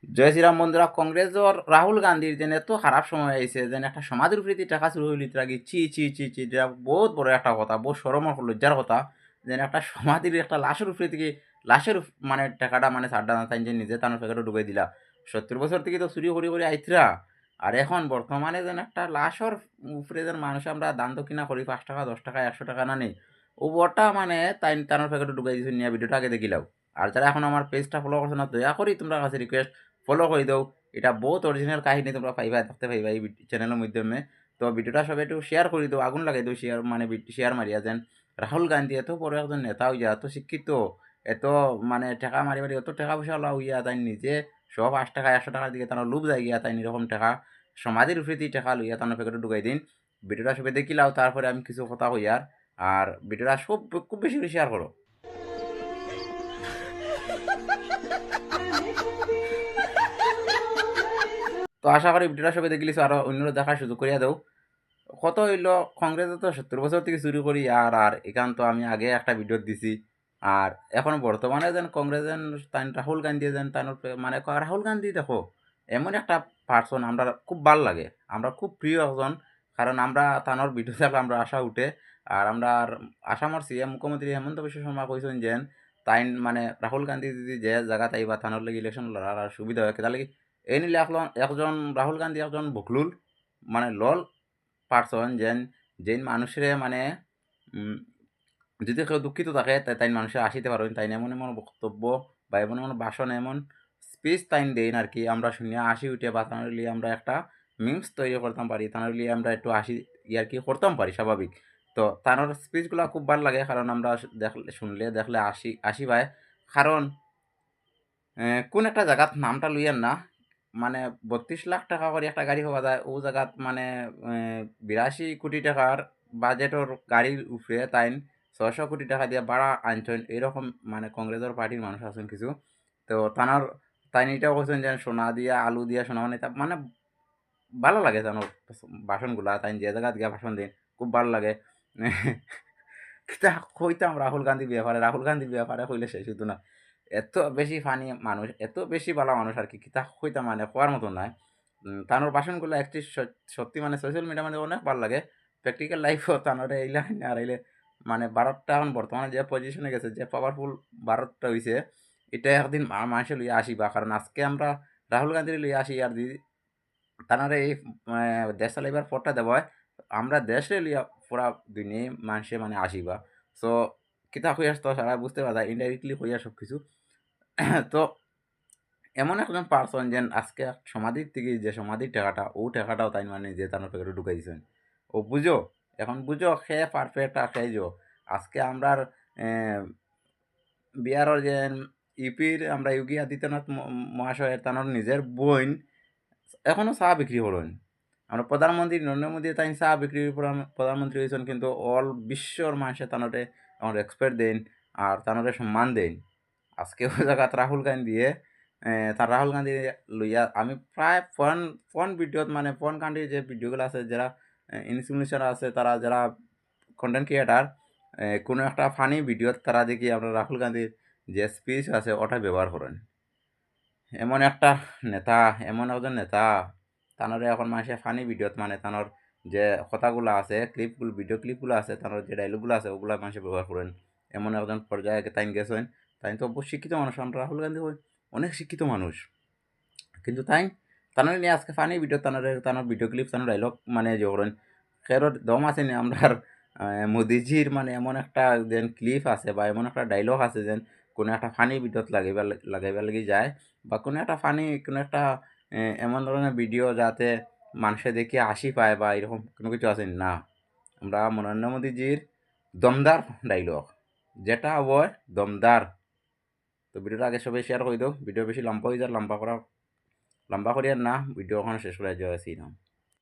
জয় শ্রীরাম বন্ধুরা, কংগ্রেসর রাহুল গান্ধীর যেন এত খারাপ সময় আইছে, যেন একটা সমাধির প্রীতি টাকা শুরু হইল ইত্যাদি চি চি চি চি, এটা বহুত বড় একটা কথা, বহুত সরমর লজ্জার কথা। যেন একটা সমাধির একটা লাশের উপরে থেকে লাশের মানে টাকাটা মানে সাড্ডা না তাই যে নিজে তার প্যাকেটে ঢুকাই দিলা। 70 বছর থেকে তো চুরি করে আইতরা, আর এখন বর্তমানে যেন একটা লাশের উপরে যেন মানুষ আমরা দান দক্ষিণা করি 5 টাকা 10 টাকা 100 টাকা না নেই, ও বটা মানে তাই তার প্যাকেটে ঢুকাই দিয়েছে নিয়ে ভিডিওটা আগে দেখিলাও। আর যারা এখন আমার পেজটা ফলো করছো না, দয়া করি তোমরা কাছে রিকোয়েস্ট ফলো করে দাও। এটা বহুত অরিজিনাল কাহিনী তোমরা পাইবা, দেখতে পাইবা এই চ্যানেলের মাধ্যমে। তো ভিডিওটা সবাই একটু শেয়ার করে দাও, আগুন লাগাই দাও শেয়ার মানে শেয়ার মারিয়া যেন রাহুল গান্ধী এত বড় একজন নেতা হইয়া, এত শিক্ষিত, এত মানে টাকা মারি মারি এত টাকা পয়সা ওলা হইয়া, তাই নিজে সব 5 টাকা 100 টাকার দিকে তার লোভ যাই গিয়া, তাই এরকম টাকা সমাজের উপরে টাকা লইয়া তার প্যাকেটে ঢুকাই দিন। ভিডিওটা সবাই দেখিলাও, তারপরে আমি কিছু কথা হইয়ার। আর ভিডিওটা সব খুব বেশি করে শেয়ার করো। তো আশা করি ভিডিওটা সবাই দেখিলিস, আরো অন্যরা দেখার সুযোগ করিয়া দাও। কত হইল, কংগ্রেসে তো 70 বছর থেকে শুরু করি, আর আর এখান তো আমি আগে একটা ভিডিও দিছি। আর এখন বর্তমানে যেন কংগ্রেস যেন তাই রাহুল গান্ধী যেন তাই মানে রাহুল গান্ধী দেখো এমন একটা পার্সন, আমরা খুব ভাল লাগে, আমরা খুব প্রিয় একজন। কারণ আমরা তানোর ভিডিও দেখলে আমরা আশা উঠে। আর আমরা আসামর সিএম মুখ্যমন্ত্রী হেমন্ত বিশ্ব শর্মা কইছেন যেন তাই মানে রাহুল গান্ধী যদি যে জায়গা তাইবা তানোর লাগি ইলেকশন লড়ার আর সুবিধা হয়, তার লাগি এই নিলে একজন রাহুল গান্ধী একজন বকলুল মানে লল পার্সন, যেন যেন মানুষের মানে উম, যদি কেউ দুঃখিত থাকে তাই তাই মানুষের আসিতে পারবেন, তাই এমন এমন বক্তব্য বা এমন এমন ভাষণ এমন স্পিচ তাইন দেন আর কি, আমরা শুনিয়া আসি উঠে বা তাহলে লিয়ে আমরা একটা মিমস তৈরি করতাম পারি, তাহলে লিয়ে আমরা একটু আসি ইয়ার কি করতাম পারি স্বাভাবিক। তো তার স্পিচগুলো খুব ভালো লাগে, কারণ আমরা দেখলে শুনলে দেখলে আসি আসি পায়। কারণ কোন একটা জায়গাত নামটা লইয়েন না, মানে 32 লাখ টাকা করে একটা গাড়ি পাওয়া যায়, ও জায়গাত মানে 82 কোটি টাকার বাজেটর গাড়ির উপরে তাই 600 কোটি টাকা দিয়ে ভাড়া আনছেন, এরকম মানে কংগ্রেসের পার্টির মানুষ আছেন কিছু। তো তানার তাই এটাও বলছেন যে সোনা দিয়া আলু দিয়া সোনা মানে মানে ভালো লাগে তানোর ভাষণগুলা, তাই যে জায়গাত গিয়া ভাষণ দিন খুব ভালো লাগে। কিতা কইতাম রাহুল গান্ধীর ব্যাপারে, রাহুল গান্ধীর ব্যাপারে কইলে শেষ হইতো না। এত বেশি ফানি মানুষ, এত বেশি ভালো মানুষ আর কি, কিতা কইতাম মানে কোয়ার মতো নয়। তানোর ভাষণগুলো একটি সত্যি মানে সোশ্যাল মিডিয়া মানে অনেক ভালো লাগে। প্র্যাকটিক্যাল লাইফও তানোর এইলা আর এইলে মানে ভারতটা এখন বর্তমানে যে পজিশনে গেছে, যে পাওয়ারফুল ভারতটা হইছে, এটা একদিন মানুষে লইয়া আসিবা। কারণ আজকে আমরা রাহুল গান্ধীর লইয়া আসি, আর যদি তানারে এই দেশ চালাইবার পথটা দেওয়া হয়, আমরা দেশে লিয়া পুরা দুনিয়ায় মানুষে মানে আসিবা। সো কিতা হইয়াস তো সারা বুঝতে পারা যায়, ইনডাইরেক্টলি হইয়া সব কিছু। তো এমন একজন পার্সন যেন আজকে সমাধির থেকে যে সমাধির টাকাটা, ও টাকাটাও তাই মানে যে তার প্যাকেটে ঢুকাই দিয়েছেন। ও বুঝো, এখন বুঝো সে পারফেক্ট আর সে যো। আজকে আমরার বিহারের যে ইউপির আমরা যোগী আদিত্যনাথ মহাশয়ের তানোর নিজের বোন এখনও চা বিক্রি করেন। আমরা প্রধানমন্ত্রী নরেন্দ্র মোদী তাই চা বিক্রির প্রধানমন্ত্রী হয়েছেন, কিন্তু অল বিশ্বর মানুষে তানোরে আমার রেসপেক্ট দেন আর তানোরে সম্মান দেন। আজকে ওই জায়গাত রাহুল গান্ধীয়ে তার রাহুল গান্ধী লইয়া আমি প্রায় ফরেন ফরেন ভিডিওত মানে ফরেন কান্ট্রির যে ভিডিওগুলো আছে, যারা ইনফ্লুয়েন্সার আছে, তারা যারা কন্টেন্ট ক্রিয়েটার, কোনো একটা ফানি ভিডিওত তারা দেখি আমরা রাহুল গান্ধীর যে স্পিচ আছে ওটা ব্যবহার করেন। এমন একটা নেতা, এমন একজন নেতা, তানরে এখন মানুষে ফানি ভিডিওত মানে তানোর যে কথাগুলো আছে ক্লিপগুলো ভিডিও ক্লিপগুলো আছে, তানোর যে ডায়লগুলো আছে ওগুলো মানুষে ব্যবহার করেন। এমন একজন পর্যায়ে তাইন গেছেন। তাই তো অবশ্যই শিক্ষিত মানুষ, আমরা রাহুল গান্ধী অনেক শিক্ষিত মানুষ, কিন্তু তাই তানোর নিয়ে আজকে ফানি ভিডিও তানোর ভিডিও ক্লিপ তানোর ডায়লগ মানে যে করেন খেরোর দম আছে নি আমরা মোদিজির মানে এমন একটা যেন ক্লিপ আছে বা এমন একটা ডায়লগ আছে যেন কোনো একটা ফানি ভিডিওত লাগাইবার লাগি যায়, বা কোনো একটা ফানি কোনো একটা এমন ধরনের ভিডিও যাতে মানুষে দেখে হাসি পায় বা এরকম কোনো কিছু আছে না। আমরা নরেন্দ্র মোদীজির দমদার ডায়লগ, যেটা হয় দমদার। তো ভিডিওটা আগে সবাই শেয়ার করে দাও, ভিডিও বেশি লম্বা হয়ে যায়, লম্বা করিয়া না, ভিডিও ওখানে শেষ করে যাওয়া আছি না।